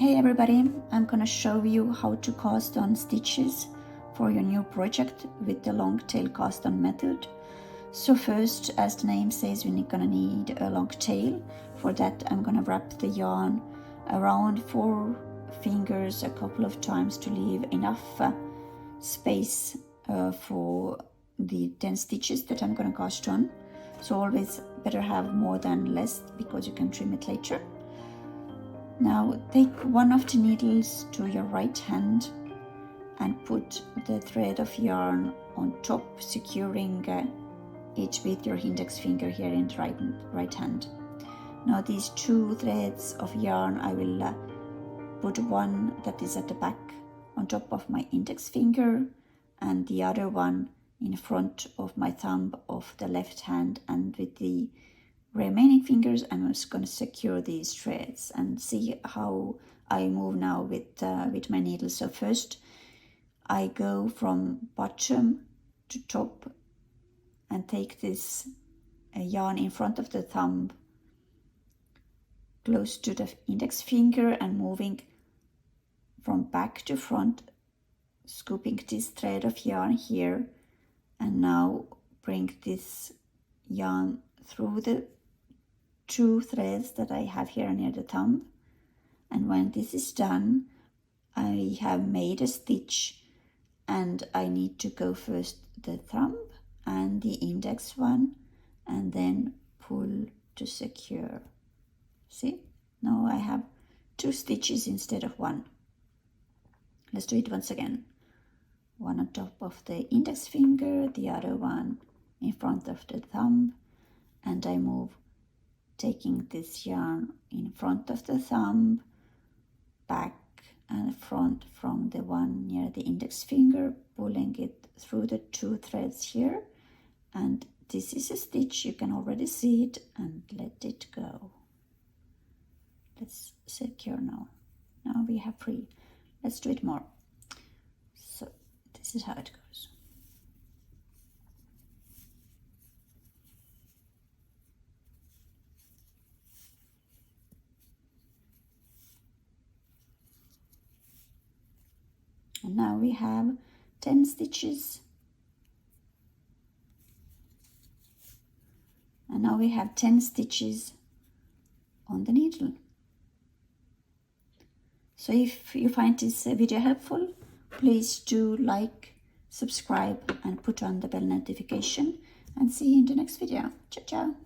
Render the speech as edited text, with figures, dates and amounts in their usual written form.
Hey everybody, I'm gonna show you how to cast on stitches for your new project with the long tail cast on method. So first, as the name says, we're gonna need a long tail. For that I'm gonna wrap the yarn around 4 fingers a couple of times to leave enough space for the 10 stitches that I'm gonna cast on. So always better have more than less because you can trim it later. Now take one of the needles to your right hand and put the thread of yarn on top, securing it with your index finger here in the right hand. Now these 2 threads of yarn, I will put one that is at the back on top of my index finger and the other one in front of my thumb of the left hand, and with the remaining fingers I'm just going to secure these threads and see how I move now with my needle. So first I go from bottom to top and take this yarn in front of the thumb close to the index finger and moving from back to front, scooping this thread of yarn here, and now bring this yarn through the 2 threads that I have here near the thumb. And when this is done, I have made a stitch and I need to go first the thumb and the index one and then pull to secure. See, now I have 2 stitches instead of 1. Let's do it once again. One on top of the index finger, the other one in front of the thumb, and I move, taking this yarn in front of the thumb, back and front from the one near the index finger, pulling it through the 2 threads here, and this is a stitch, you can already see it, and let it go. Let's secure now. Now we have 3. Let's do it more. So this is how it goes. And now we have 10 stitches. And now we have 10 stitches on the needle. So if you find this video helpful, please do like, subscribe and put on the bell notification, and see you in the next video. Ciao, ciao.